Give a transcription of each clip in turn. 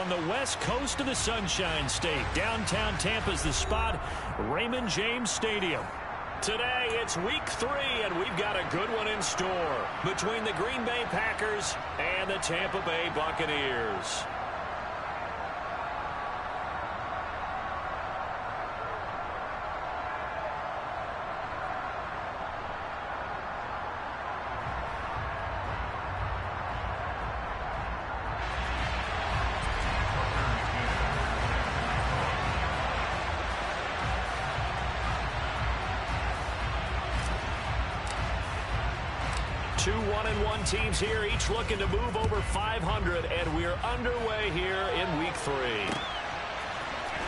from the west coast of the Sunshine State. Downtown Tampa's the spot, Raymond James Stadium. Today, it's week 3, and we've got a good one in store between the Green Bay Packers and the Tampa Bay Buccaneers. Two 1-1 teams here, each looking to move over 500, and we're underway here in week 3.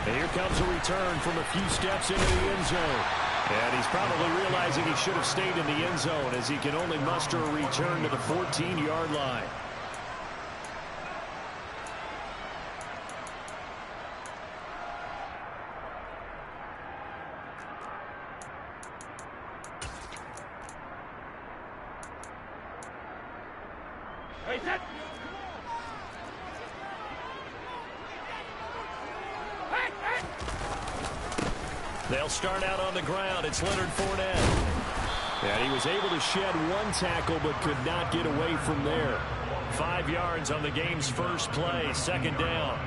And here comes a return from a few steps into the end zone. And he's probably realizing he should have stayed in the end zone as he can only muster a return to the 14-yard line. They'll start out on the ground. It's Leonard Fournette. And he was able to shed one tackle but could not get away from there. 5 yards on the game's first play, second down.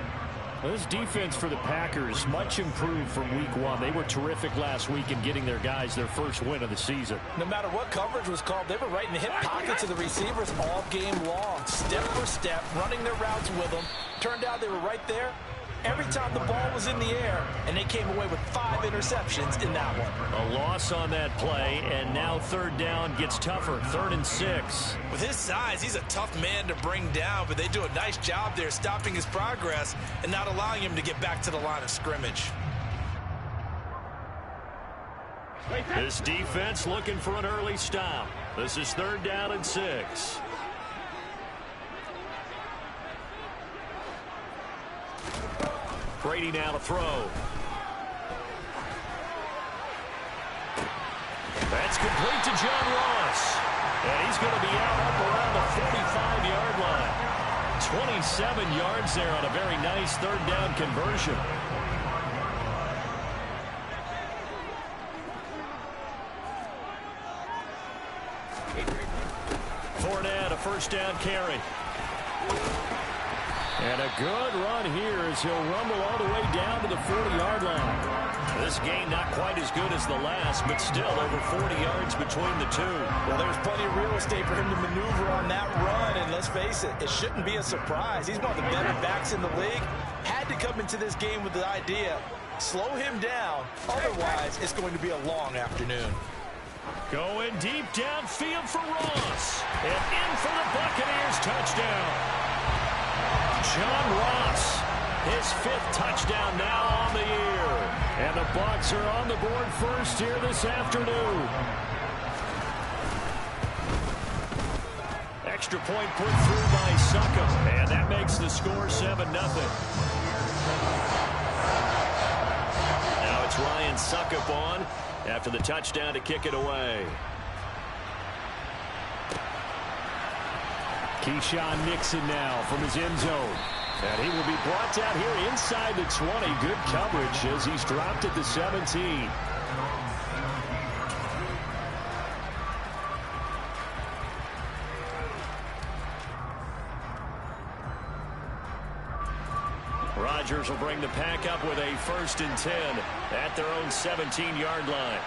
Well, this defense for the Packers, much improved from week 1. They were terrific last week in getting their guys their first win of the season. No matter what coverage was called, they were right in the hip pockets of the receivers all game long. Step for step, running their routes with them. Turned out they were right there every time the ball was in the air, and they came away with 5 interceptions in that one. A loss on that play, and now third down gets tougher, 3rd and 6. With his size, he's a tough man to bring down, but they do a nice job there stopping his progress and not allowing him to get back to the line of scrimmage. This defense looking for an early stop. This is 3rd down and 6. Brady now to throw. That's complete to John Ross. And he's going to be out up around the 45-yard line. 27 yards there on a very nice 3rd down conversion. Fournette, a 1st down carry. And a good run here as he'll rumble all the way down to the 40-yard line. This game not quite as good as the last, but still over 40 yards between the two. Well, there's plenty of real estate for him to maneuver on that run, and let's face it, it shouldn't be a surprise. He's one of the better backs in the league. Had to come into this game with the idea, slow him down, otherwise it's going to be a long afternoon. Going deep downfield for Ross. And in for the Buccaneers touchdown. John Ross, his 5th touchdown now on the year. And the Bucs are on the board first here this afternoon. Extra point put through by Succop. And that makes the score 7-0. Now it's Ryan Succop on after the touchdown to kick it away. Keyshawn Nixon now from his end zone. And he will be brought down here inside the 20. Good coverage as he's dropped at the 17. Rodgers will bring the pack up with a 1st and 10 at their own 17-yard line.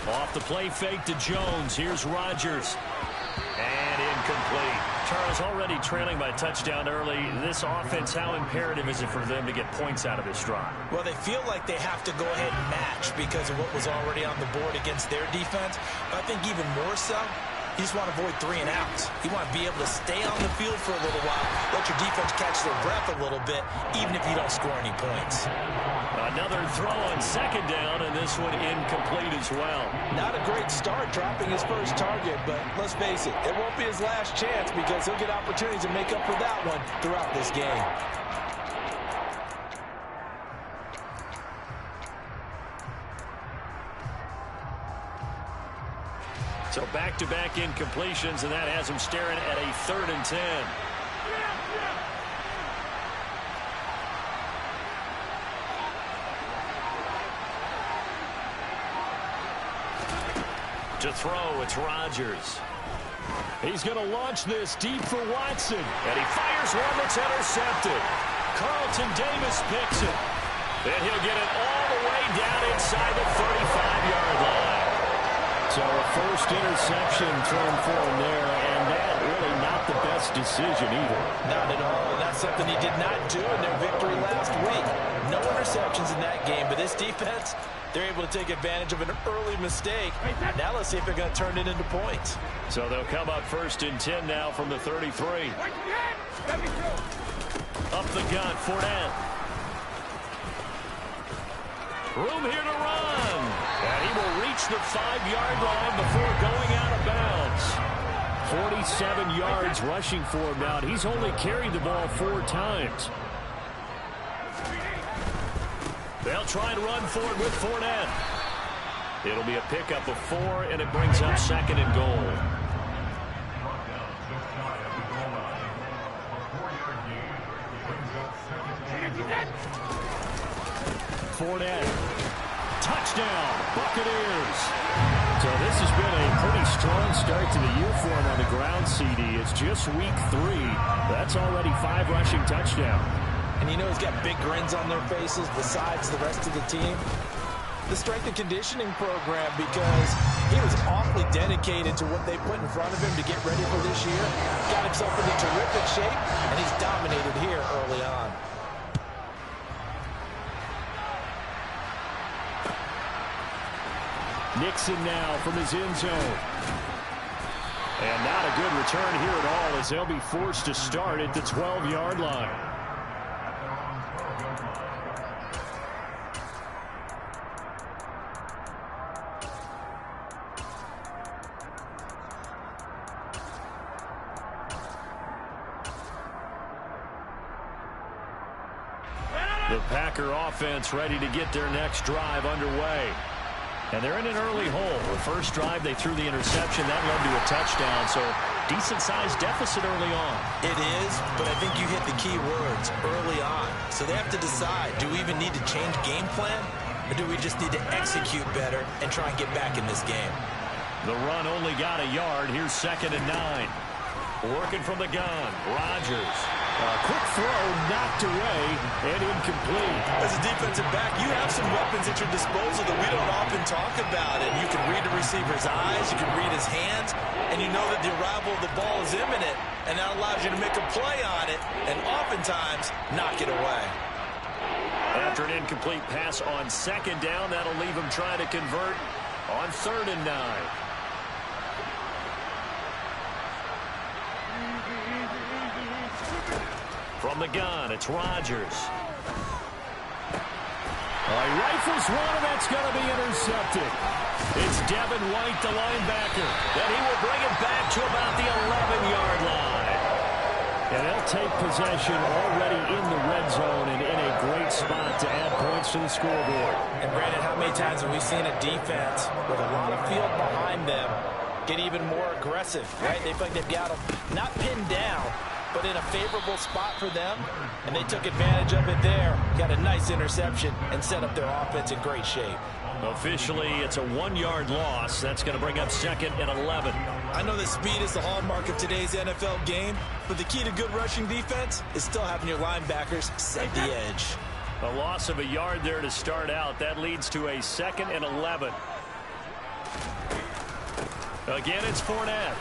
Off the play fake to Jones. Here's Rodgers. And incomplete. Charles, already trailing by a touchdown early. This offense, how imperative is it for them to get points out of this drive? Well, they feel like they have to go ahead and match because of what was already on the board against their defense. But I think even more so, you just want to avoid 3 and outs. You want to be able to stay on the field for a little while, let your defense catch their breath a little bit, even if you don't score any points. Another throw on 2nd down, and this one incomplete as well. Not a great start dropping his first target, but let's face it, it won't be his last chance because he'll get opportunities to make up for that one throughout this game. So back-to-back incompletions, and that has him staring at a 3rd and 10. To throw, it's Rodgers. He's going to launch this deep for Watson. And he fires one that's intercepted. Carlton Davis picks it. And he'll get it all the way down inside the 35-yard line. So a first interception thrown for him there, and that really not the best decision either. Not at all, and that's something he did not do in their victory last week. No interceptions in that game, but this defense, they're able to take advantage of an early mistake. Now let's see if they're going to turn it into points. So they'll come up 1st and 10 now from the 33. Up the gun, Fournette. Room here to run. And he will reach the 5-yard line before going out of bounds. 47 yards rushing for him now. He's only carried the ball 4 times. They'll try and run for it with Fournette. It'll be a pickup of 4, and it brings up 2nd and goal. Fournette. Touchdown, Buccaneers. So this has been a pretty strong start to the year for him on the ground, CD. It's just week 3. That's already 5 rushing touchdowns. And you know he's got big grins on their faces besides the rest of the team. The strength and conditioning program, because he was awfully dedicated to what they put in front of him to get ready for this year. Got himself into terrific shape, and he's dominated here early on. Nixon now from his end zone. And not a good return here at all as they'll be forced to start at the 12-yard line. The Packer offense ready to get their next drive underway. And they're in an early hole. The first drive, they threw the interception. That led to a touchdown, so decent-sized deficit early on. It is, but I think you hit the key words, early on. So they have to decide, do we even need to change game plan, or do we just need to execute better and try and get back in this game? The run only got a yard. Here's 2nd and 9. Working from the gun, Rodgers. A quick throw knocked away and incomplete. As a defensive back, you have some weapons at your disposal that we don't often talk about. And you can read the receiver's eyes, you can read his hands, and you know that the arrival of the ball is imminent. And that allows you to make a play on it and oftentimes knock it away. After an incomplete pass on 2nd down, that'll leave him trying to convert on 3rd and 9. From the gun, it's Rodgers. He rifles one, and that's going to be intercepted. It's Devin White, the linebacker. Then he will bring it back to about the 11-yard line. And they'll take possession already in the red zone and in a great spot to add points to the scoreboard. And Brandon, how many times have we seen a defense with a lot of field behind them get even more aggressive, right? They feel like they've got them not pinned down, but in a favorable spot for them, and they took advantage of it there. Got a nice interception and set up their offense in great shape. Officially, it's a 1-yard loss. That's going to bring up 2nd and 11. I know that speed is the hallmark of today's NFL game, but the key to good rushing defense is still having your linebackers set the edge. A loss of a yard there to start out. That leads to a 2nd and 11. Again, it's Fournette.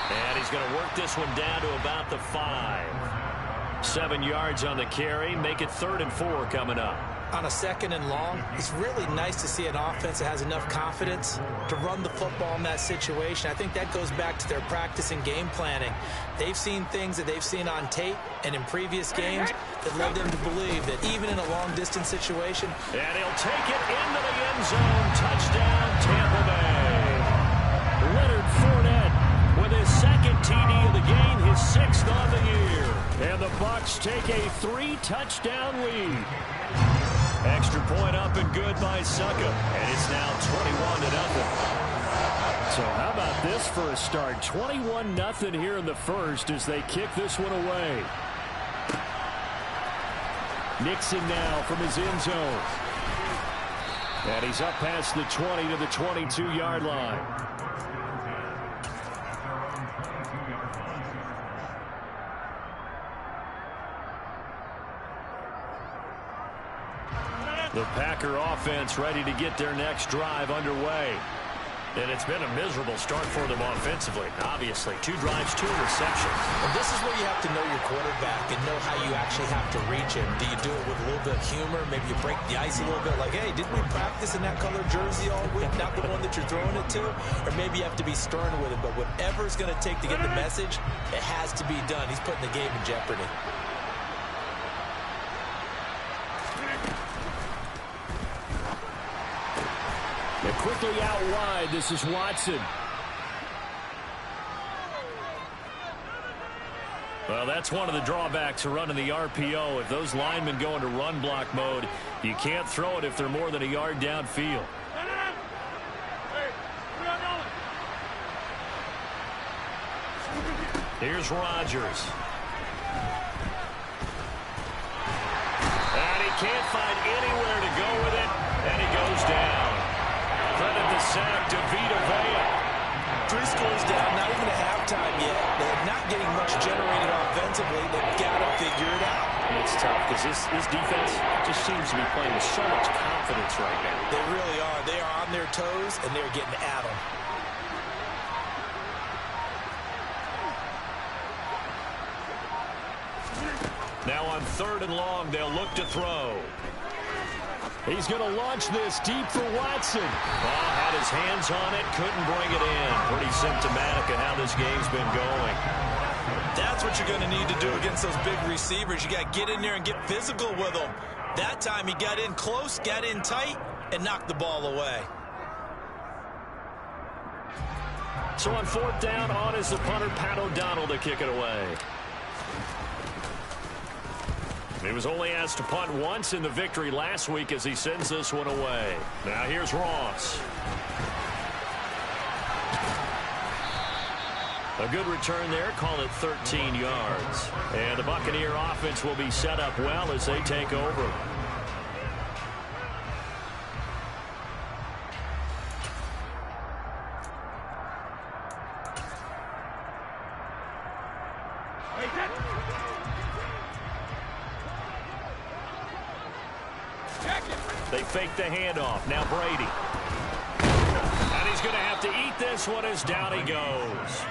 And he's going to work this one down to about the 5. 7 yards on the carry. Make it 3rd and 4 coming up. On a 2nd and long, it's really nice to see an offense that has enough confidence to run the football in that situation. I think that goes back to their practice and game planning. They've seen things that they've seen on tape and in previous games that led them to believe that even in a long-distance situation. And he'll take it into the end zone. Touchdown, Tampa Bay. Leonard Fournette with his 2nd TD of the game, his 6th on the year. And the Bucs take a 3-touchdown lead. Extra point up and good by Succa. And it's now 21-0. So how about this for a start? 21-0 here in the first as they kick this one away. Nixon now from his end zone. And he's up past the 20 to the 22-yard line. The Packer offense ready to get their next drive underway. And it's been a miserable start for them offensively. Obviously, 2 drives, 2 interceptions. And this is where you have to know your quarterback and know how you actually have to reach him. Do you do it with a little bit of humor? Maybe you break the ice a little bit like, hey, didn't we practice in that color jersey all week? Not the one that you're throwing it to? Or maybe you have to be stern with him. But whatever it's going to take to get the message, it has to be done. He's putting the game in jeopardy. And quickly out wide, this is Watson. Well, that's one of the drawbacks of running the RPO. If those linemen go into run block mode, you can't throw it if they're more than a yard downfield. Here's Rodgers. And he can't find anywhere to go with it, and he goes down. Credit the sack to Vita Vea. 3 scores down, not even a halftime yet. They're not getting much generated offensively. They've got to figure it out. It's tough because this defense just seems to be playing with so much confidence right now. They really are. They are on their toes, and they're getting at them. Now on 3rd and long, they'll look to throw. He's going to launch this deep for Watson. Ball had his hands on it, couldn't bring it in. Pretty symptomatic of how this game's been going. That's what you're going to need to do against those big receivers. You got to get in there and get physical with them. That time he got in close, got in tight, and knocked the ball away. So on 4th down, on is the punter, Pat O'Donnell, to kick it away. He was only asked to punt once in the victory last week as he sends this one away. Now here's Ross. A good return there, call it 13 yards. And the Buccaneer offense will be set up well as they take over. They fake the handoff. Now Brady. And he's going to have to eat this one as down he goes.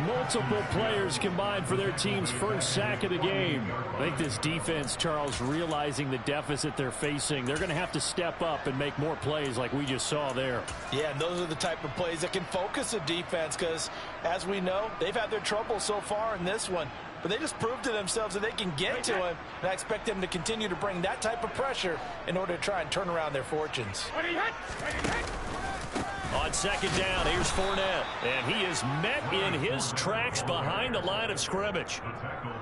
Multiple players combined for their team's first sack of the game. I think this defense, Charles, realizing the deficit they're facing, they're going to have to step up and make more plays like we just saw there. Yeah, and those are the type of plays that can focus a defense because, as we know, they've had their trouble so far in this one. But they just proved to themselves that they can get to him, and I expect them to continue to bring that type of pressure in order to try and turn around their fortunes. On 2nd down, here's Fournette, and he is met in his tracks behind the line of scrimmage.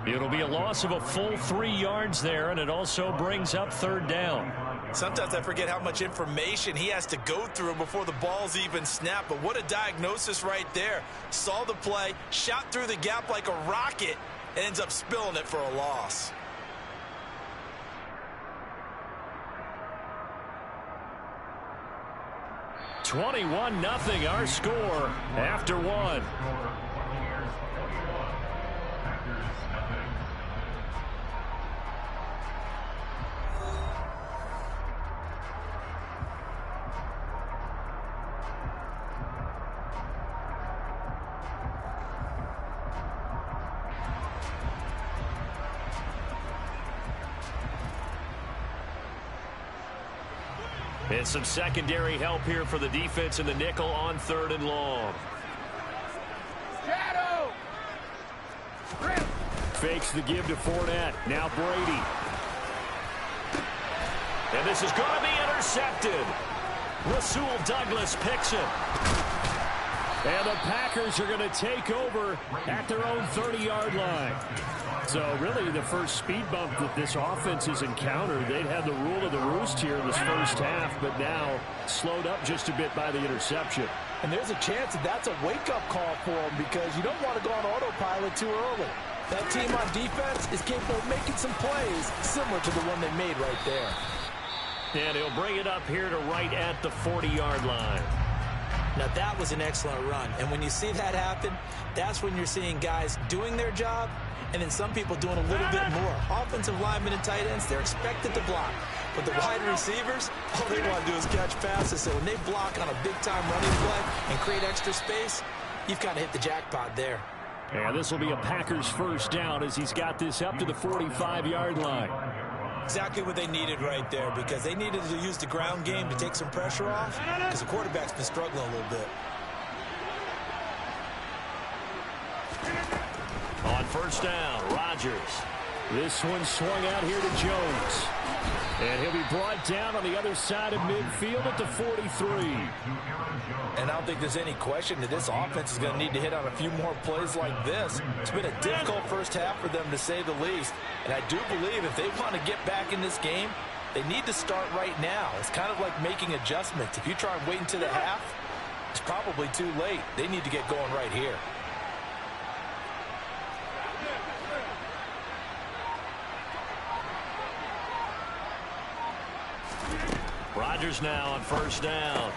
It'll be a loss of a full 3 yards there, and it also brings up 3rd down. Sometimes I forget how much information he has to go through before the ball's even snapped, but what a diagnosis right there. Saw the play, shot through the gap like a rocket, and ends up spilling it for a loss. "21-0 our score after 1. And some secondary help here for the defense in the nickel on 3rd and long. Shadow! Fakes the give to Fournette. Now Brady. And this is going to be intercepted. Rasul Douglas picks it. And the Packers are going to take over at their own 30-yard line. So really the first speed bump that this offense has encountered, they'd had the rule of the roost here in this first half, but now slowed up just a bit by the interception. And there's a chance that that's a wake-up call for them because you don't want to go on autopilot too early. That team on defense is capable of making some plays similar to the one they made right there. And he'll bring it up here to right at the 40-yard line. Now, that was an excellent run. And when you see that happen, that's when you're seeing guys doing their job and then some people doing a little bit more. Offensive linemen and tight ends, they're expected to block. But the wide receivers, all they want to do is catch passes. So when they block on a big-time running play and create extra space, you've kind of hit the jackpot there. And this will be a Packers first down as he's got this up to the 45-yard line. Exactly what they needed right there, because they needed to use the ground game to take some pressure off, because the quarterback's been struggling a little bit. On first down, Rodgers. This one swung out here to Jones. And he'll be brought down on the other side of midfield at the 43. And I don't think there's any question that this offense is going to need to hit on a few more plays like this. It's been a difficult first half for them, to say the least. And I do believe if they want to get back in this game, they need to start right now. It's kind of like making adjustments. If you try and wait until the half, it's probably too late. They need to get going right here. Rodgers now on first down.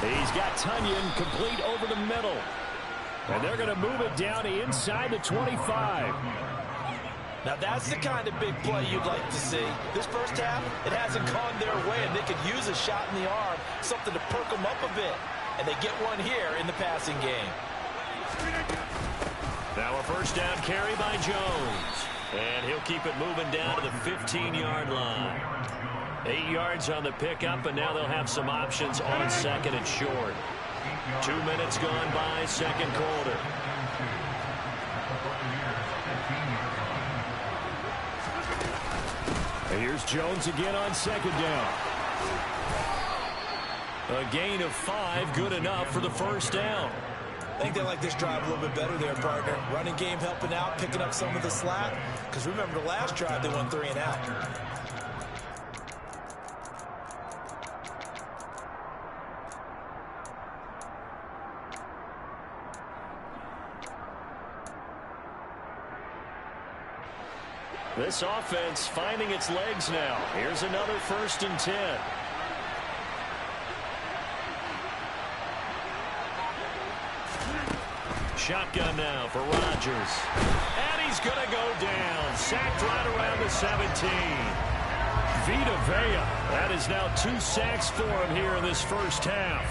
He's got Tunyon complete over the middle. And they're going to move it down to inside the 25. Now that's the kind of big play you'd like to see. This first half, it hasn't gone their way, and they could use a shot in the arm, something to perk them up a bit. And they get one here in the passing game. Now a first down carry by Jones. And he'll keep it moving down to the 15-yard line. 8 yards on the pickup, and now they'll have some options on second and short. 2 minutes gone by, second quarter. And here's Jones again on second down. A gain of 5, good enough for the first down. I think they like this drive a little bit better there, partner. Running game helping out, picking up some of the slack. Because remember, the last drive, they went 3 and out. This offense finding its legs now. Here's another 1st and 10. Shotgun now for Rodgers. And he's going to go down. Sacked right around the 17. Vita Vea. That is now 2 sacks for him here in this first half.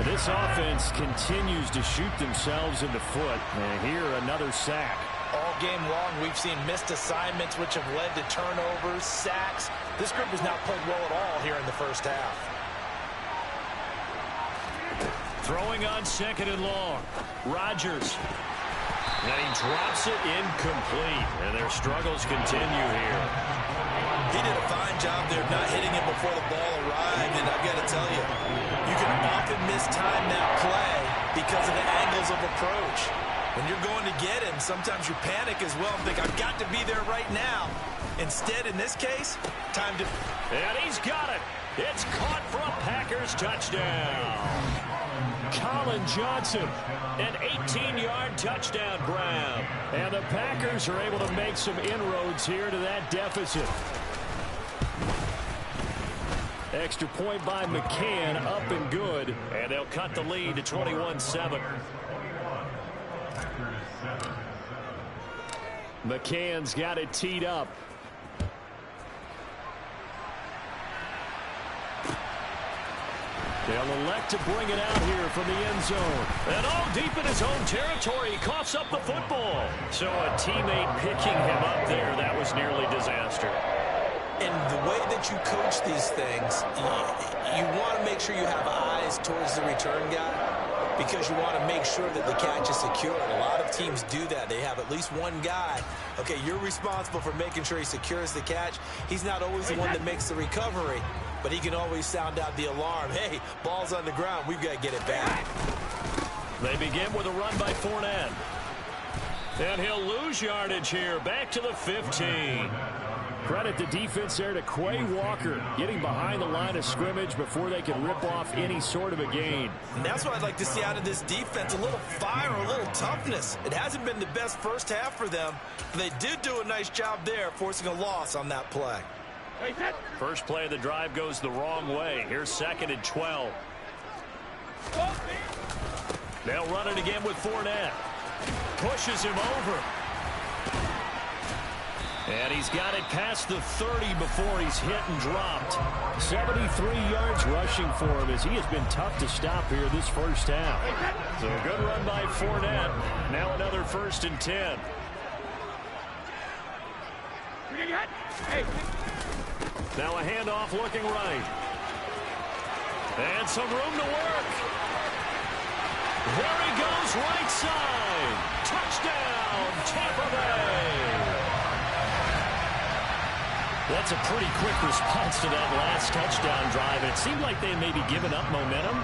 This offense continues to shoot themselves in the foot. And here another sack. All game long, we've seen missed assignments, which have led to turnovers, sacks. This group has not played well at all here in the first half. Throwing on second and long. Rodgers. And he drops it incomplete. And their struggles continue here. He did a fine job there of not hitting it before the ball arrived. And I've got to tell you, you can often mistime that play because of the angles of approach. When you're going to get him, sometimes you panic as well and think, I've got to be there right now. Instead, in this case, time to... And he's got it. It's caught for a Packers touchdown. Colin Johnson, an 18-yard touchdown grab. And the Packers are able to make some inroads here to that deficit. Extra point by McCann, up and good. And they'll cut the lead to 21-7. McCann's got it teed up. They'll elect to bring it out here from the end zone. And deep in his own territory, he coughs up the football. So a teammate picking him up there, that was nearly disaster. And the way that you coach these things, you want to make sure you have eyes towards the return guy, because you want to make sure that the catch is secure. And a lot of teams do that. They have at least one guy. Okay, you're responsible for making sure he secures the catch. He's not always the one that makes the recovery, but he can always sound out the alarm. Hey, ball's on the ground. We've got to get it back. They begin with a run by Fournette. And he'll lose yardage here. Back to the 15. Credit the defense there to Quay Walker, getting behind the line of scrimmage before they can rip off any sort of a gain. And that's what I'd like to see out of this defense, a little fire, a little toughness. It hasn't been the best first half for them, but they did do a nice job there, forcing a loss on that play. First play of the drive goes the wrong way. Here's 2nd and 12. They'll run it again with Fournette. Pushes him over. And he's got it past the 30 before he's hit and dropped. 73 yards rushing for him as he has been tough to stop here this first half. So a good run by Fournette. Now another 1st and 10. Now a handoff looking right. And some room to work. There he goes, right side. Touchdown, Tampa Bay. That's a pretty quick response to that last touchdown drive. And it seemed like they may be giving up momentum,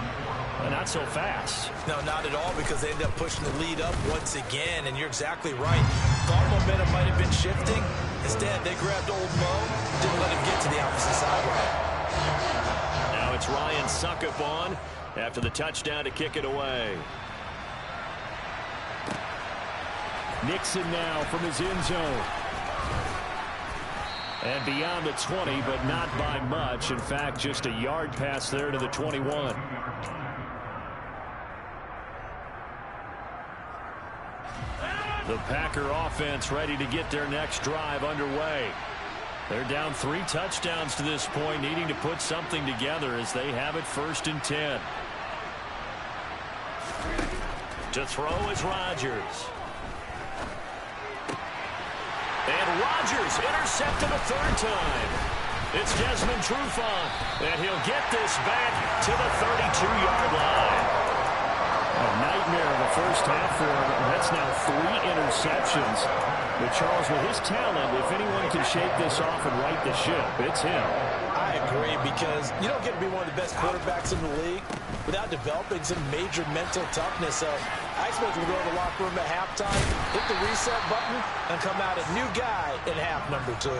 but not so fast. No, not at all, because they ended up pushing the lead up once again. And you're exactly right. Thought momentum might have been shifting. Instead, they grabbed old Mo, didn't let him get to the opposite sideline. Now it's Ryan Suckup on after the touchdown to kick it away. Nixon now from his end zone. And beyond the 20, but not by much. In fact, just a yard pass there to the 21. The Packer offense ready to get their next drive underway. They're down 3 touchdowns to this point, needing to put something together as they have it 1st and 10. To throw is Rodgers. And Rodgers intercepted a 3rd time. It's Desmond Trufant, and he'll get this back to the 32-yard line. A nightmare of the first half for him. That's now 3 interceptions. But Charles, with his talent, if anyone can shake this off and right the ship, it's him. I agree, because you don't get to be one of the best quarterbacks in the league without developing some major mental toughness. So I expect him to go to the locker room at halftime, hit the reset button, and come out a new guy in half number 2.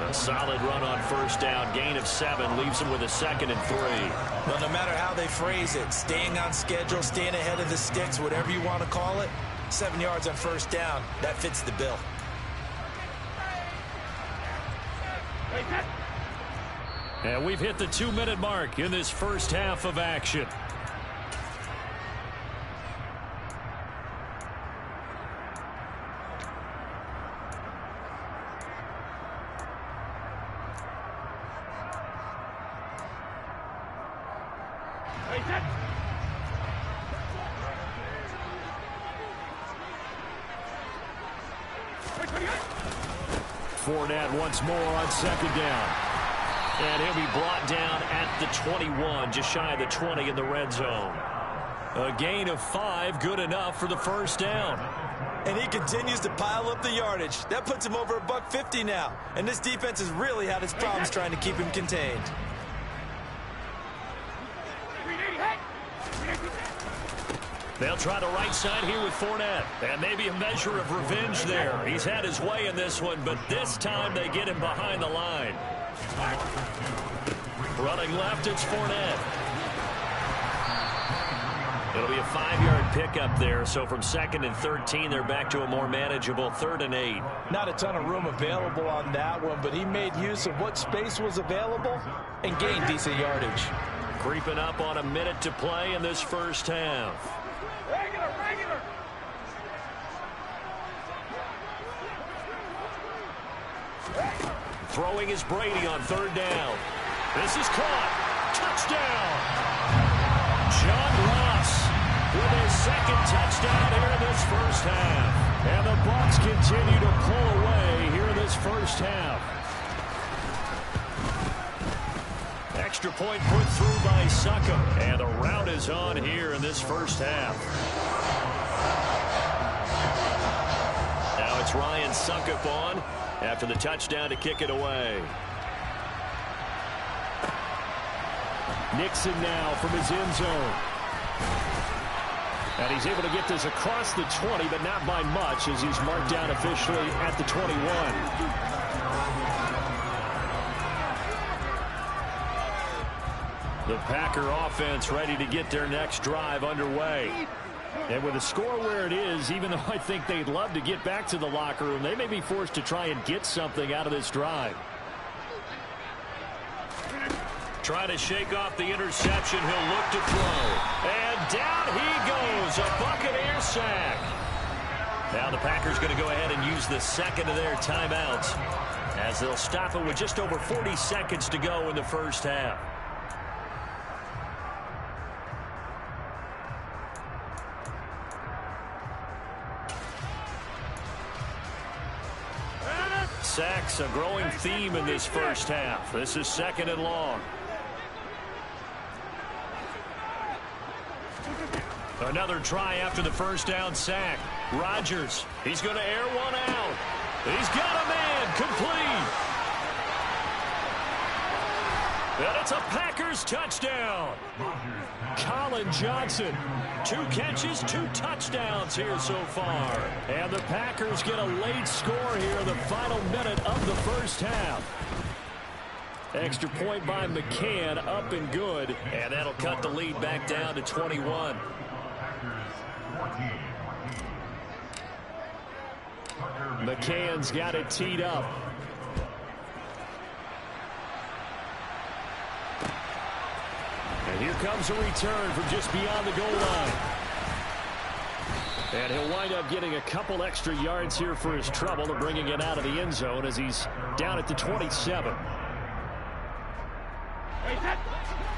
A solid run on 1st down. Gain of 7 leaves him with a 2nd and 3. Well, no matter how they phrase it, staying on schedule, staying ahead of the sticks, whatever you want to call it, 7 yards on 1st down, that fits the bill. And we've hit the 2-minute mark in this first half of action. Fournette once more on 2nd down. And he'll be brought down at the 21, just shy of the 20 in the red zone. A gain of 5, good enough for the 1st down. And he continues to pile up the yardage. That puts him over $150 now. And this defense has really had its problems trying to keep him contained. They'll try the right side here with Fournette. And maybe a measure of revenge there. He's had his way in this one, but this time they get him behind the line. Running left, it's Fournette. It'll be a 5-yard pickup there, so from 2nd and 13, they're back to a more manageable 3rd and 8. Not a ton of room available on that one, but he made use of what space was available and gained decent yardage. Creeping up on a minute to play in this first half. Regular. Throwing is Brady on 3rd down. This is caught. Touchdown. John Ross with his 2nd touchdown here in this first half. And the Bucs continue to pull away here in this first half. Extra point put through by Suckup. And the route is on here in this first half. Now it's Ryan Suckup on after the touchdown to kick it away. Nixon now from his end zone. And he's able to get this across the 20, but not by much as he's marked down officially at the 21. The Packer offense ready to get their next drive underway. And with the score where it is, even though I think they'd love to get back to the locker room, they may be forced to try and get something out of this drive. Trying to shake off the interception. He'll look to throw. And down he goes. A Buccaneer sack. Now the Packers going to go ahead and use the second of their timeouts as they'll stop it with just over 40 seconds to go in the first half. Sacks, a growing theme in this first half. This is 2nd and long. Another try after the first down sack. Rodgers, he's going to air one out. He's got a man, complete. And it's a Packers touchdown. Colin Johnson, 2 catches, 2 touchdowns here so far. And the Packers get a late score here in the final minute of the first half. Extra point by McCann, up and good. And that'll cut the lead back down to 21. McCann's got it teed up. And here comes a return from just beyond the goal line. And he'll wind up getting a couple extra yards here for his trouble and bringing it out of the end zone as he's down at the 27.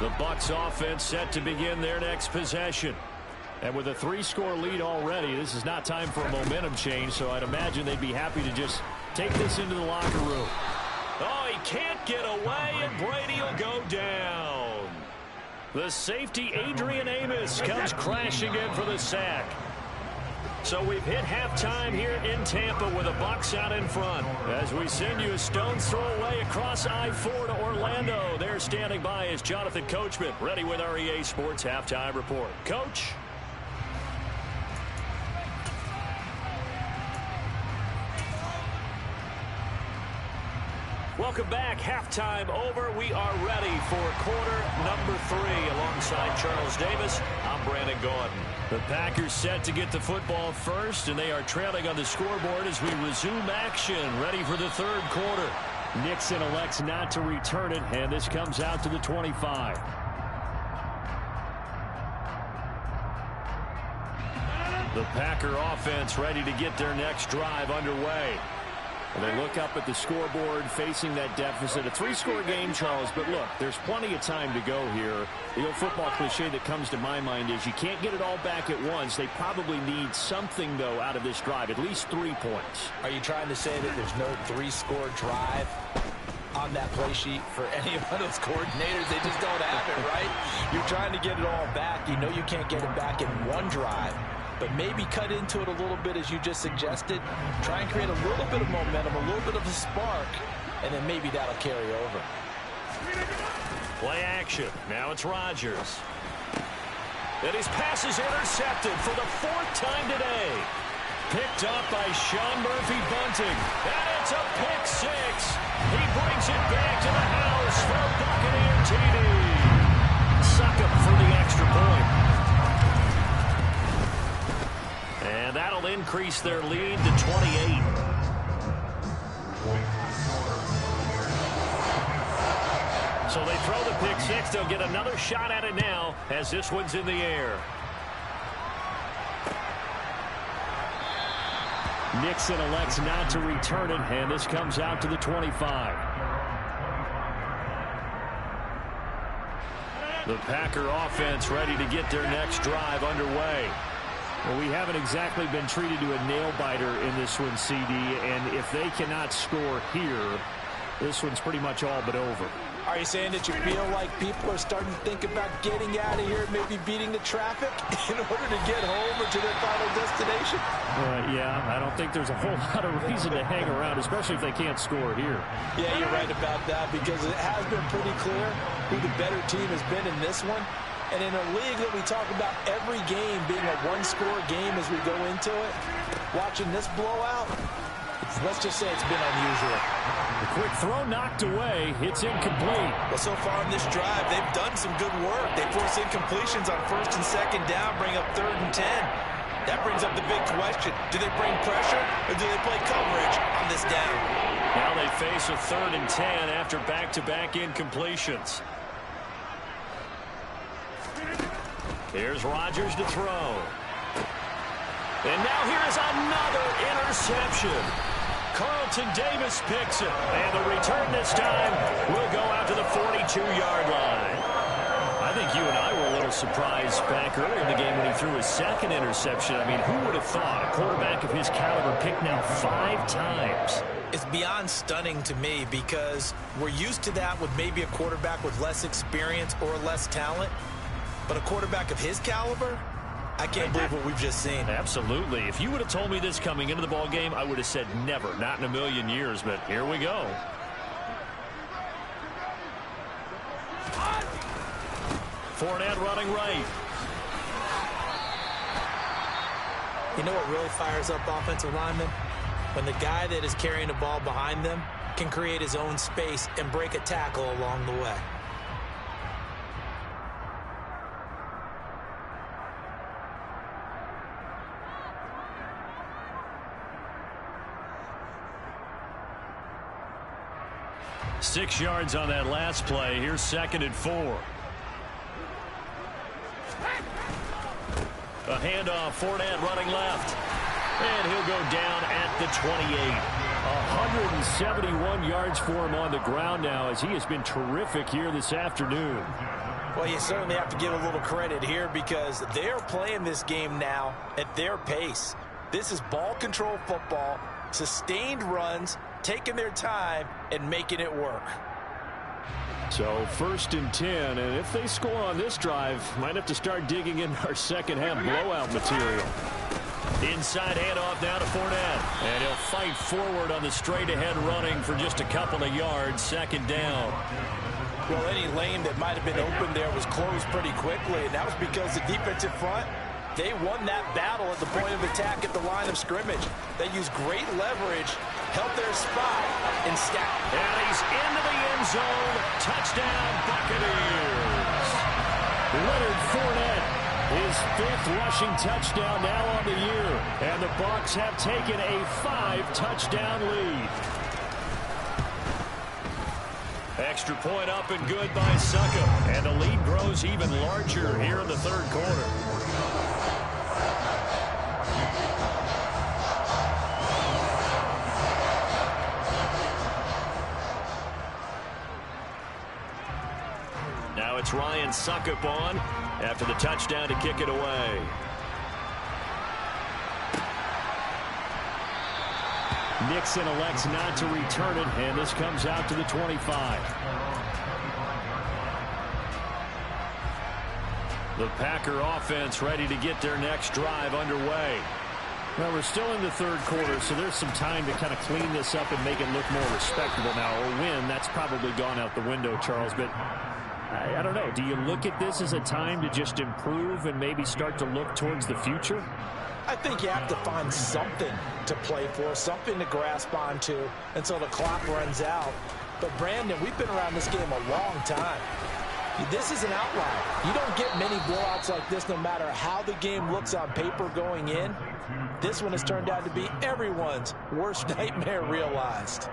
The Bucs offense set to begin their next possession. And with a 3-score lead already, this is not time for a momentum change, so I'd imagine they'd be happy to just take this into the locker room. Oh, he can't get away, and Brady will go down. The safety, Adrian Amos, comes crashing in for the sack. So we've hit halftime here in Tampa with the Bucs out in front. As we send you a stone's throw away across I-4 to Orlando. There standing by is Jonathan Coachman, ready with our EA Sports Halftime Report. Coach? Welcome back. Halftime over. We are ready for quarter number 3. Alongside Charles Davis, I'm Brandon Gordon. The Packers set to get the football first, and they are trailing on the scoreboard as we resume action, ready for the third quarter. Nixon elects not to return it, and this comes out to the 25. The Packer offense ready to get their next drive underway. And they look up at the scoreboard facing that deficit. A 3-score game, Charles, but look, there's plenty of time to go here. The old football cliche that comes to my mind is you can't get it all back at once. They probably need something, though, out of this drive, at least 3 points. Are you trying to say that there's no 3-score drive on that play sheet for any of those coordinators? They just don't have it, right? You're trying to get it all back. You know you can't get it back in one drive. But maybe cut into it a little bit, as you just suggested. Try and create a little bit of momentum, a little bit of a spark, and then maybe that'll carry over. Play action. Now it's Rodgers. And his pass is intercepted for the 4th time today. Picked up by Sean Murphy-Bunting. And it's a pick 6. He brings it back to the house for Buccaneer TD. Suck up for the extra point. And that'll increase their lead to 28. So they throw the pick 6. They'll get another shot at it now as this one's in the air. Nixon elects not to return it, and this comes out to the 25. The Packer offense ready to get their next drive underway. Well, we haven't exactly been treated to a nail-biter in this one, CD, and if they cannot score here, this one's pretty much all but over. Are you saying that you feel like people are starting to think about getting out of here, maybe beating the traffic in order to get home or to their final destination? Yeah, I don't think there's a whole lot of reason to hang around, especially if they can't score here. Yeah, you're right about that, because it has been pretty clear who the better team has been in this one. And in a league that we talk about every game being a one-score game as we go into it, watching this blowout, let's just say it's been unusual. The quick throw knocked away. It's incomplete. Well, so far in this drive, they've done some good work. They force incompletions on 1st and 2nd down, bring up 3rd and 10. That brings up the big question. Do they bring pressure, or do they play coverage on this down? Now they face a 3rd and 10 after back-to-back incompletions. Here's Rodgers to throw. And now here's another interception. Carlton Davis picks it. And the return this time will go out to the 42-yard line. I think you and I were a little surprised back earlier in the game when he threw his second interception. I mean, who would have thought a quarterback of his caliber picked now 5 times? It's beyond stunning to me because we're used to that with maybe a quarterback with less experience or less talent. But a quarterback of his caliber, I can't believe what we've just seen. Absolutely. If you would have told me this coming into the ball game, I would have said never, not in a million years. But here we go. Fournette running right. You know what really fires up offensive linemen? When the guy that is carrying the ball behind them can create his own space and break a tackle along the way. Six yards on that last play. Here's 2nd and 4. A handoff, Fournette running left. And he'll go down at the 28. 171 yards for him on the ground now as he has been terrific here this afternoon. Well, you certainly have to give a little credit here because they're playing this game now at their pace. This is ball control football, sustained runs, taking their time and making it work. So 1st and 10, and if they score on this drive, might have to start digging in our second half blowout material. Inside handoff now to Fournette, and he'll fight forward on the straight ahead running for just a couple of yards. 2nd down. Well, any lane that might have been open there was closed pretty quickly, and that was because the defensive front, they won that battle at the point of attack at the line of scrimmage. They used great leverage, held their spot, and stacked. And he's into the end zone. Touchdown, Buccaneers. Leonard Fournette, his 5th rushing touchdown now on the year. And the Bucs have taken a 5-touchdown lead. Extra point up and good by Succop. And the lead grows even larger here in the 3rd quarter. Now it's Ryan Succop on after the touchdown to kick it away. Nixon elects not to return it, and this comes out to the 25. The Packer offense ready to get their next drive underway. Well, we're still in the 3rd quarter, so there's some time to kind of clean this up and make it look more respectable now. A win, that's probably gone out the window, Charles, but I don't know. Do you look at this as a time to just improve and maybe start to look towards the future? I think you have to find something to play for, something to grasp onto until the clock runs out. But, Brandon, we've been around this game a long time. This is an outlier. You don't get many blowouts like this no matter how the game looks on paper going in. This one has turned out to be everyone's worst nightmare realized.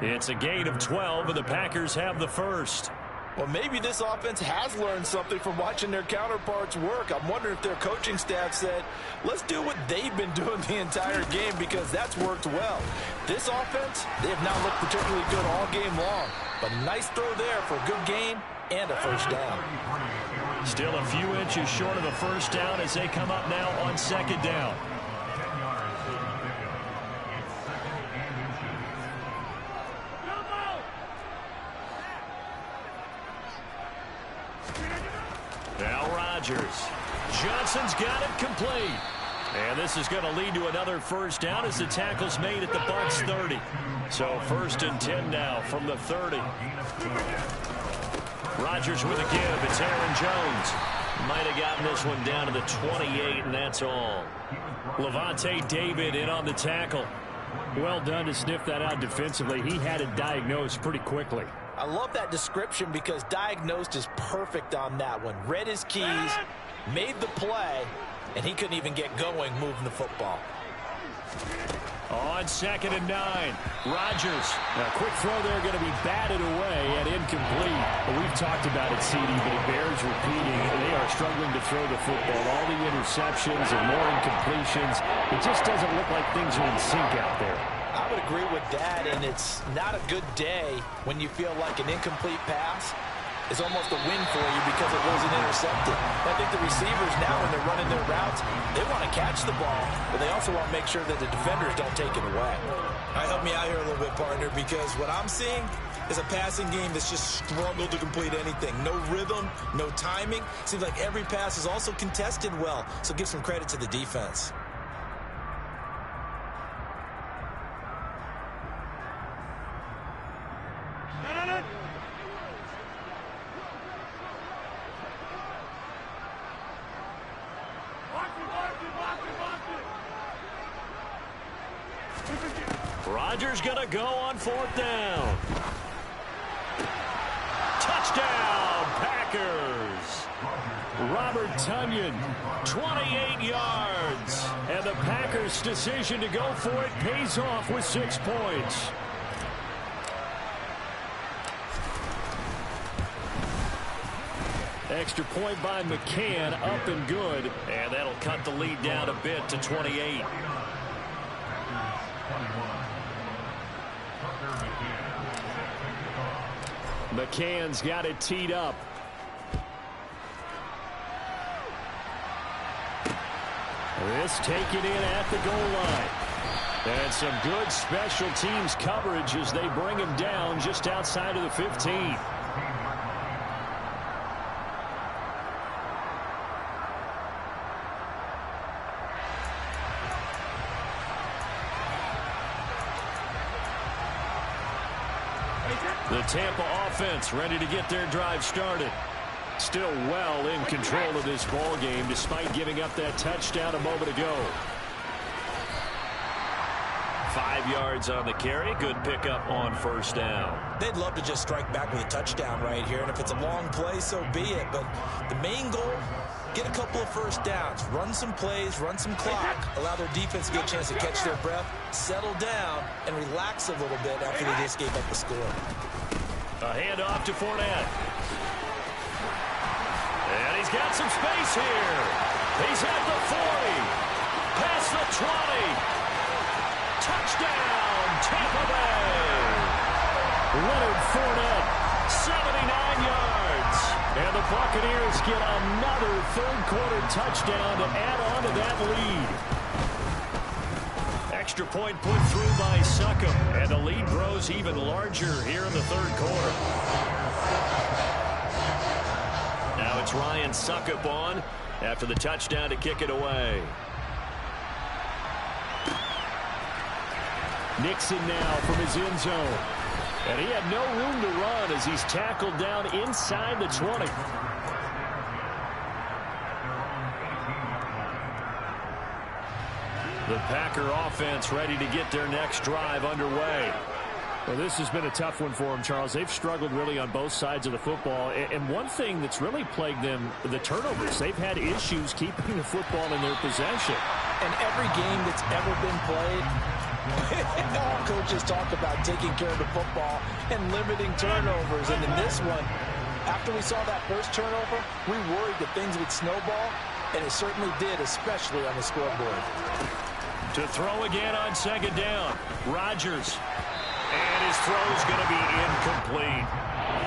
It's a gain of 12, and the Packers have the first. Well, maybe this offense has learned something from watching their counterparts work. I'm wondering if their coaching staff said, let's do what they've been doing the entire game because that's worked well. This offense, they have not looked particularly good all game long. But nice throw there for a good gain and a first down. Still a few inches short of a first down as they come up now on 2nd down. Now Rodgers. Johnson's got it complete. And this is going to lead to another first down as the tackle's made at the Bucs 30. So 1st and 10 now from the 30. Rodgers with a give. It's Aaron Jones. Might have gotten this one down to the 28, and that's all. Levante David in on the tackle. Well done to sniff that out defensively. He had it diagnosed pretty quickly. I love that description because diagnosed is perfect on that one. Read his keys, made the play, and he couldn't even get going moving the football. On 2nd and 9, Rodgers. A quick throw there going to be batted away and incomplete. We've talked about it, CD, but it bears repeating. They are struggling to throw the football. All the interceptions and more incompletions. It just doesn't look like things are in sync out there. I would agree with that, and it's not a good day when you feel like an incomplete pass is almost a win for you because it wasn't intercepted. I think the receivers now, when they're running their routes, they want to catch the ball, but they also want to make sure that the defenders don't take it away. All right, help me out here a little bit, partner, because what I'm seeing is a passing game that's just struggled to complete anything. No rhythm, no timing. Seems like every pass is also contested well, so give some credit to the defense. Rodgers going to go on 4th down. Touchdown, Packers. Robert Tonyan, 28 yards. And the Packers' decision to go for it pays off with 6 points. Extra point by McCann, up and good. And that'll cut the lead down a bit to 28. McCann's got it teed up. This taken in at the goal line. And some good special teams coverage as they bring him down just outside of the 15. The Tampa offense ready to get their drive started. Still well in control of this ball game despite giving up that touchdown a moment ago. 5 yards on the carry. Good pickup on 1st down. They'd love to just strike back with a touchdown right here, and if it's a long play, so be it. But the main goal, get a couple of 1st downs, run some plays, run some clock, allow their defense to get a chance to catch their breath, settle down, and relax a little bit after they just gave up the score. A handoff to Fournette. And he's got some space here. He's at the 40. Past the 20. Touchdown, Tampa Bay. Leonard Fournette, 79 yards. And the Buccaneers get another 3rd-quarter touchdown to add on to that lead. Extra point put through by Succop, and the lead grows even larger here in the 3rd quarter. Now it's Ryan Succop on after the touchdown to kick it away. Nixon now from his end zone. And he had no room to run as he's tackled down inside the 20. The Packer offense ready to get their next drive underway. Well, this has been a tough one for them, Charles. They've struggled really on both sides of the football. And one thing that's really plagued them, the turnovers. They've had issues keeping the football in their possession. And every game that's ever been played, all coaches talk about taking care of the football and limiting turnovers. And in this one, after we saw that first turnover, we worried that things would snowball, and it certainly did, especially on the scoreboard. To throw again on 2nd down. Rodgers. And his throw's going to be incomplete.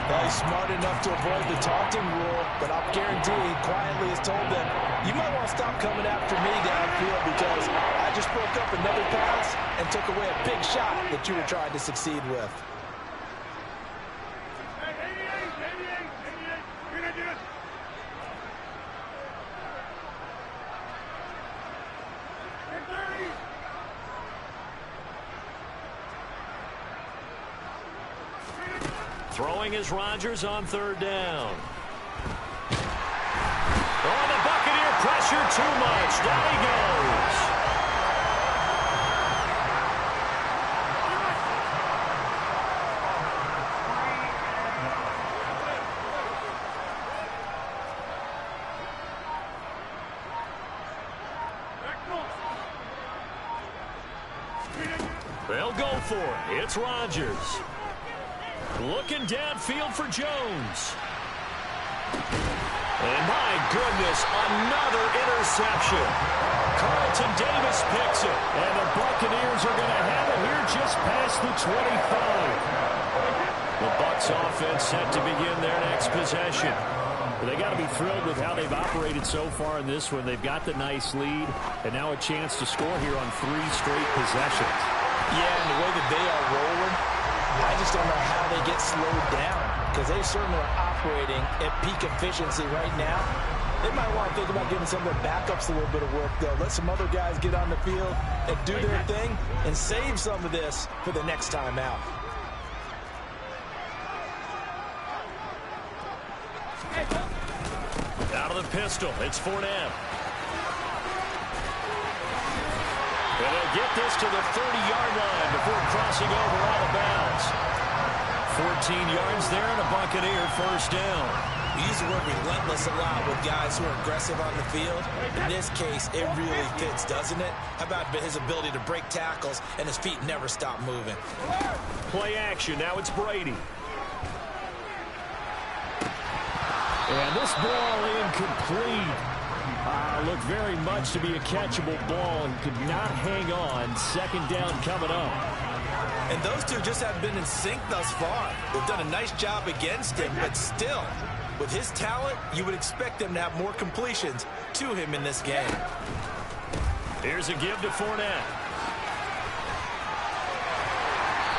Well, he's smart enough to avoid the taunting rule, but I'll guarantee he quietly has told them, you might want to stop coming after me downfield because I just broke up another pass and took away a big shot that you were trying to succeed with. Throwing is Rodgers on 3rd down. Oh, the Buccaneer pressure too much. Down he goes. They'll go for it. It's Rodgers. Looking downfield for Jones. And my goodness, another interception. Carlton Davis picks it. And the Buccaneers are going to have it here just past the 25. The Bucs offense set to begin their next possession. Well, they got to be thrilled with how they've operated so far in this one. They've got the nice lead, and now a chance to score here on 3 straight possessions. Yeah, and the way that they are rolling, I just don't know how they get slowed down, because they certainly are operating at peak efficiency right now. They might want to think about giving some of their backups a little bit of work, though. Let some other guys get on the field and do their thing and save some of this for the next time out. Out of the pistol, it's Fournette. And they'll get this to the 30-yard line before crossing over out of bounds. 14 yards there and a Buccaneer first down. We use the word relentless a lot with guys who are aggressive on the field. In this case, it really fits, doesn't it? How about his ability to break tackles and his feet never stop moving? Play action, now it's Brady. And this ball incomplete. Looked very much to be a catchable ball and could not hang on. Second down coming up. And those two just have been in sync thus far. They've done a nice job against him, but still, with his talent, you would expect them to have more completions to him in this game. Here's a give to Fournette.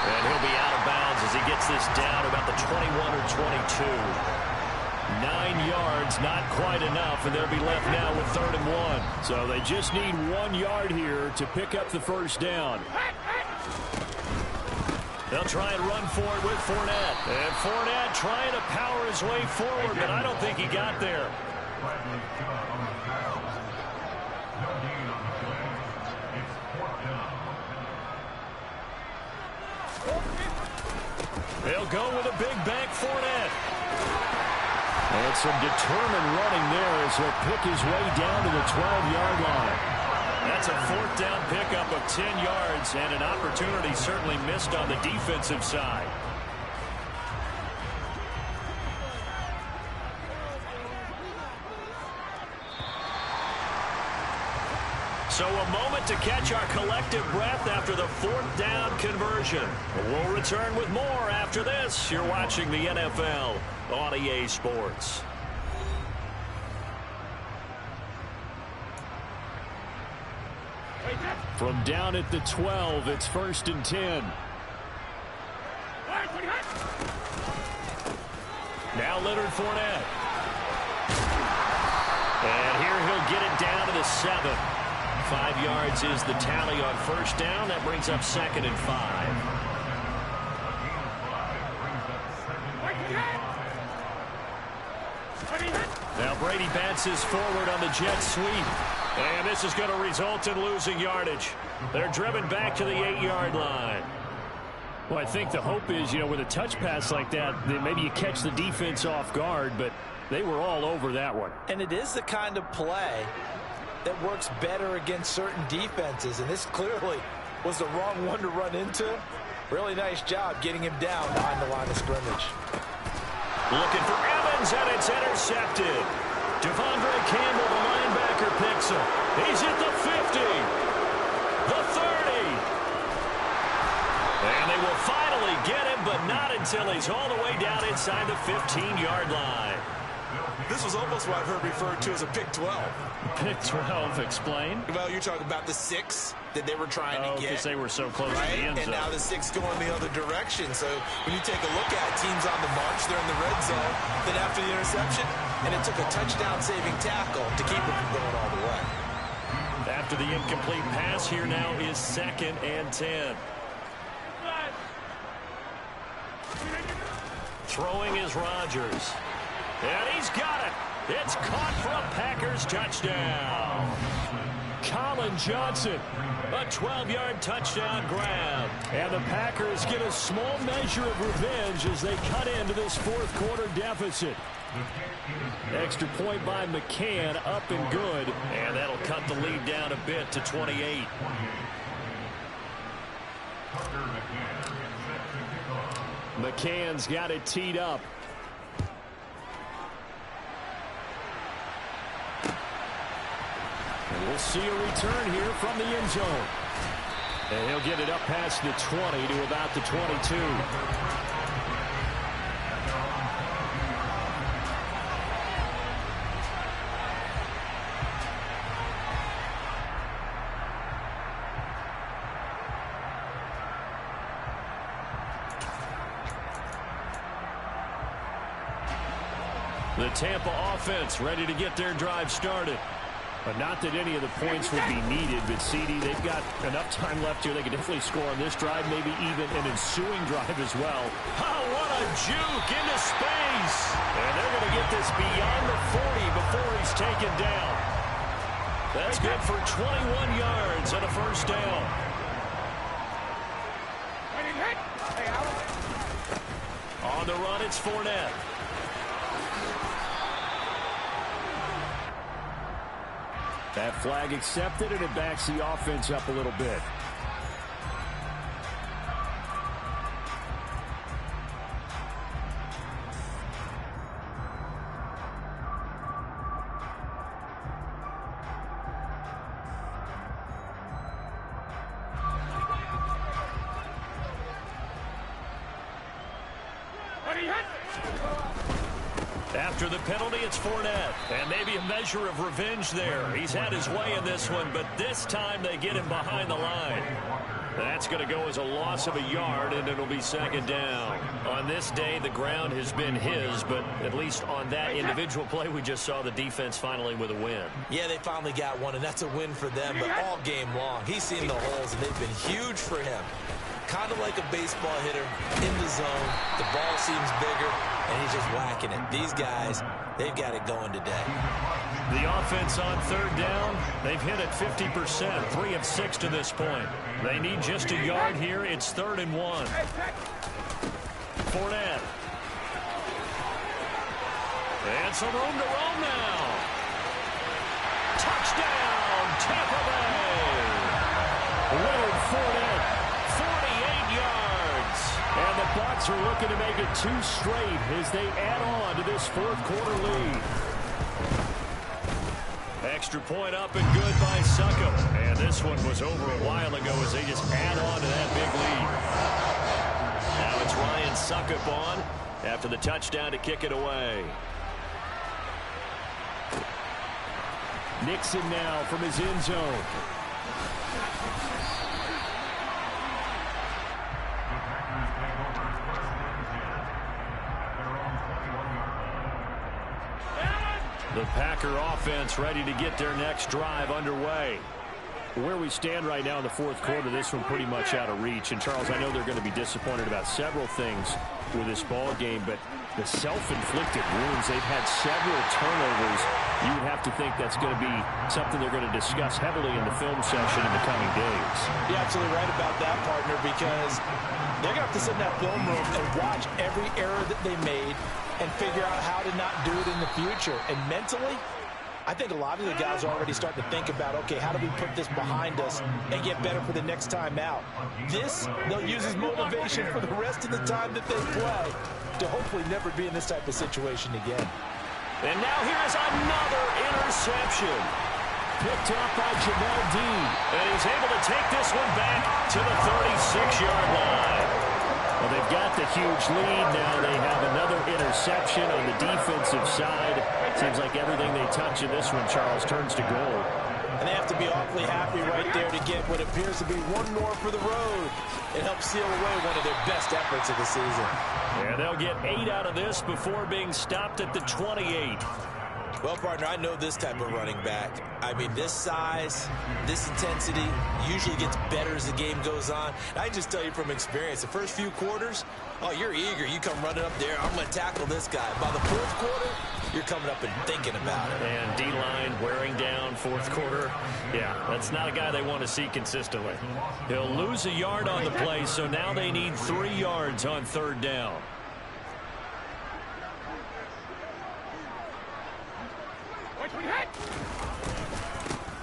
And he'll be out of bounds as he gets this down about the 21 or 22. 9 yards, not quite enough, and they'll be left now with 3rd and 1. So they just need 1 yard here to pick up the first down. They'll try and run for it with Fournette. And Fournette trying to power his way forward, but I don't think he got there. They'll go with a big bank Fournette. And some determined running there as he'll pick his way down to the 12-yard line. That's a 4th down pickup of 10 yards and an opportunity certainly missed on the defensive side. So a moment to catch our collective breath after the 4th down conversion. We'll return with more after this. You're watching the NFL on EA Sports. From down at the 12, it's 1st and 10. Now Leonard Fournette. And here he'll get it down to the 7. 5 yards is the tally on first down. That brings up 2nd and 5. Now Brady bounces forward on the jet sweep. And this is going to result in losing yardage. They're driven back to the 8-yard line. Well, I think the hope is, with a touch pass like that maybe you catch the defense off guard, but they were all over that one. And it is the kind of play that works better against certain defenses, and this clearly was the wrong one to run into. Really nice job getting him down behind the line of scrimmage. Looking for Evans, and it's intercepted. Devondre Campbell, the linebacker, picks him. He's at the 50, the 30. And they will finally get him, but not until he's all the way down inside the 15-yard line. This was almost what I've heard referred to as a pick 12. Pick 12, explain. Well, you're talking about the 6 that they were trying to get. Because they were so close to the end zone. And now the 6 going the other direction. So when you take a look at teams on the march, they're in the red zone. Then after the interception, and it took a touchdown-saving tackle to keep it from going all the way. After the incomplete pass, here now is 2nd and 10. Throwing is Rodgers. And he's got it. It's caught for a Packers touchdown. Colin Johnson, a 12-yard touchdown grab. And the Packers get a small measure of revenge as they cut into this 4th quarter deficit. Extra point by McCann, up and good. And that'll cut the lead down a bit to 28. McCann's got it teed up. And we'll see a return here from the end zone. And he'll get it up past the 20 to about the 22. The Tampa offense ready to get their drive started. But not that any of the points would be needed. But CD, they've got enough time left here. They can definitely score on this drive, maybe even an ensuing drive as well. Oh, what a juke into space. And they're going to get this beyond the 40 before he's taken down. That's good for 21 yards and a first down. On the run, it's Fournette. That flag accepted, and it backs the offense up a little bit. After the penalty, it's Fournette. And maybe a measure of revenge there. He's had his way in this one, but this time they get him behind the line. That's going to go as a loss of a yard, and it'll be second down. On this day, the ground has been his, but at least on that individual play, we just saw the defense finally with a win. Yeah, they finally got one, and that's a win for them, but all game long. He's seen the holes, and they've been huge for him. Kind of like a baseball hitter in the zone. The ball seems bigger, and he's just whacking it. These guys, they've got it going today. The offense on third down, they've hit it 50%, 3 of 6 to this point. They need just a yard here. It's 3rd and 1. Fournette. And some room to roam now. Touchdown, Tampa Bay. Leonard Fournette, 48 yards. And the Bucs are looking to make it 2 straight as they add on to this 4th quarter lead. Extra point up and good by Succop. And this one was over a while ago as they just add on to that big lead. Now it's Ryan Succop on after the touchdown to kick it away. Nixon now from his end zone. The Packer offense ready to get their next drive underway. Where we stand right now in the 4th quarter, this one pretty much out of reach. And, Charles, I know they're going to be disappointed about several things with this ball game, but the self-inflicted wounds, they've had several turnovers. You would have to think that's going to be something they're going to discuss heavily in the film session in the coming days. You're absolutely right about that, partner, because they're going to have to sit in that film room and watch every error that they made and figure out how to not do it in the future. And mentally, I think a lot of the guys are already starting to think about, okay, how do we put this behind us and get better for the next time out? This, they'll use as motivation for the rest of the time that they play to hopefully never be in this type of situation again. And now here is another interception. Picked up by Jamel Dean. And he's able to take this one back to the 36-yard line. Well, they've got the huge lead. Now they have another interception on the defensive side. Seems like everything they touch in this one, Charles, turns to gold. And they have to be awfully happy right there to get what appears to be one more for the road. It helps seal away one of their best efforts of the season. And they'll get 8 out of this before being stopped at the 28. Well, partner, I know this type of running back. I mean, this size, this intensity usually gets better as the game goes on. I just tell you from experience, the first few quarters, oh, you're eager. You come running up there, I'm going to tackle this guy. By the 4th quarter, you're coming up and thinking about it. And D-line wearing down 4th quarter. Yeah, that's not a guy they want to see consistently. He'll lose a yard on the play, so now they need 3 yards on 3rd down.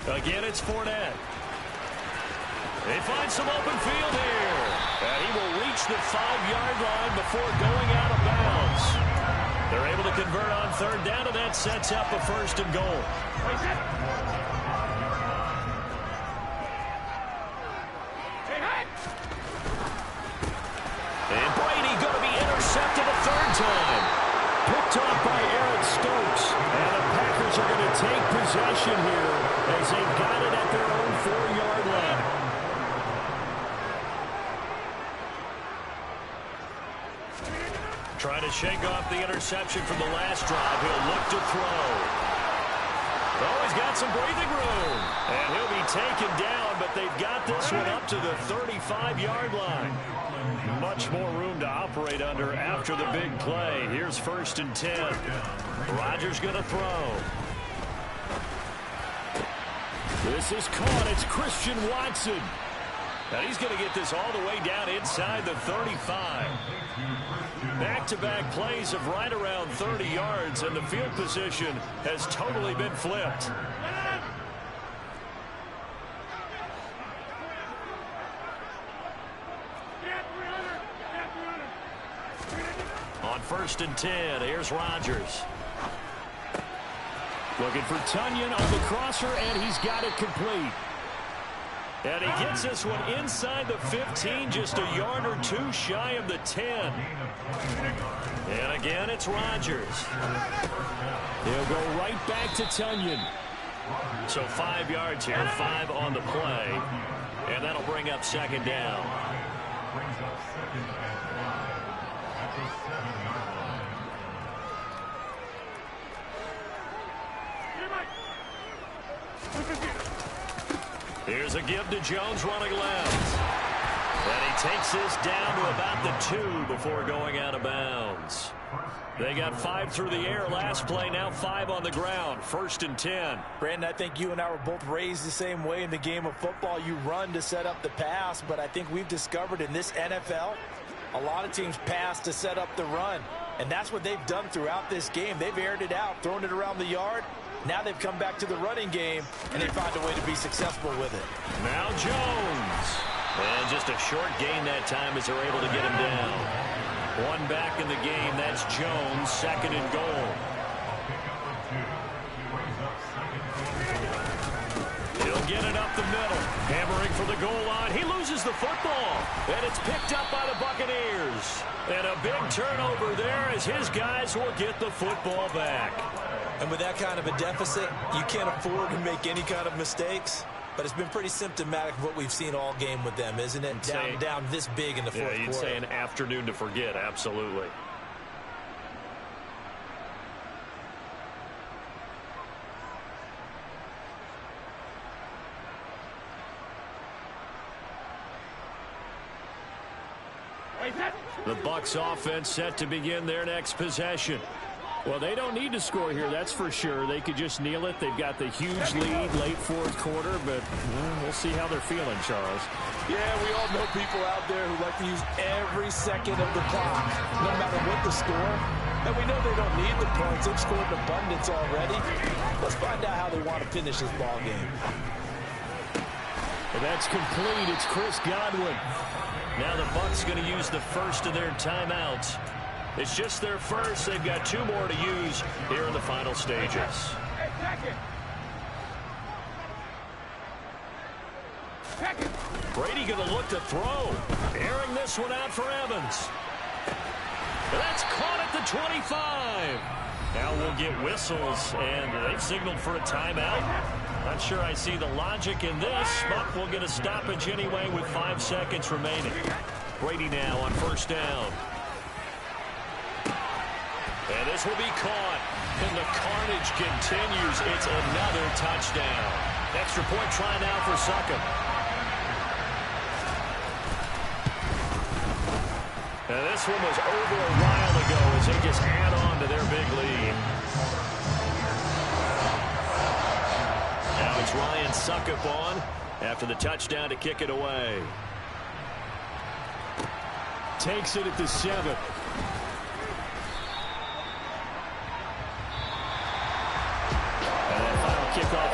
Again, it's Fournette. They find some open field here. And he will reach the 5-yard line before going out of bounds. They're able to convert on third down, and that sets up a first and goal. And Brady going to be intercepted a third time. Picked off by Aaron Stokes. And the Packers are going to take possession here as they've got it at their own 4-yard line. Trying to shake off the interception from the last drive. He'll look to throw. Oh, he's got some breathing room. And he'll be taken down, but they've got this one up to the 35-yard line. Much more room to operate under after the big play. Here's 1st and 10. Rodgers going to throw. This is caught. It's Christian Watson. And he's going to get this all the way down inside the 35. Back-to-back plays of right around 30 yards, and the field position has totally been flipped. On 1st and 10, here's Rodgers. Looking for Tunyon on the crosser, and he's got it complete. And he gets this one inside the 15, just a yard or two shy of the 10. And again, it's Rodgers. He'll go right back to Tunyon. So 5 yards here, 5 on the play. And that'll bring up 2nd down. Here's a give to Jones running left. And he takes this down to about the 2 before going out of bounds. They got 5 through the air last play, now 5 on the ground. 1st and 10. Brandon, I think you and I were both raised the same way in the game of football. You run to set up the pass, but I think we've discovered in this NFL, a lot of teams pass to set up the run. And that's what they've done throughout this game. They've aired it out, thrown it around the yard. Now they've come back to the running game, and they find a way to be successful with it. Now Jones. And just a short gain that time as they're able to get him down. 1 back in the game. That's Jones, 2nd and goal. He'll get it up the middle. Hammering for the goal line. He loses the football. And it's picked up by the Buccaneers. And a big turnover there as his guys will get the football back. And with that kind of a deficit, you can't afford to make any kind of mistakes. But it's been pretty symptomatic of what we've seen all game with them, isn't it? Down this big in the fourth quarter. You'd say an afternoon to forget, absolutely. The Bucs offense set to begin their next possession. Well, they don't need to score here, that's for sure. They could just kneel it. They've got the huge lead late fourth quarter, but we'll see how they're feeling, Charles. Yeah, we all know people out there who like to use every second of the clock, no matter what the score. And we know they don't need the points. They've scored in abundance already. Let's find out how they want to finish this ball game. Well, that's complete. It's Chris Godwin. Now the Bucs going to use the first of their timeouts. It's just their first. They've got 2 more to use here in the final stages. Brady going to look to throw. Airing this one out for Evans. That's caught at the 25. Now we'll get whistles, and they've signaled for a timeout. Not sure I see the logic in this, but we'll get a stoppage anyway with 5 seconds remaining. Brady now on 1st down. And this will be caught. And the carnage continues. It's another touchdown. Extra point try now for Succop. And this one was over a while ago as they just add on to their big lead. Now it's Ryan Succop on after the touchdown to kick it away. Takes it at the 7. And that final kickoff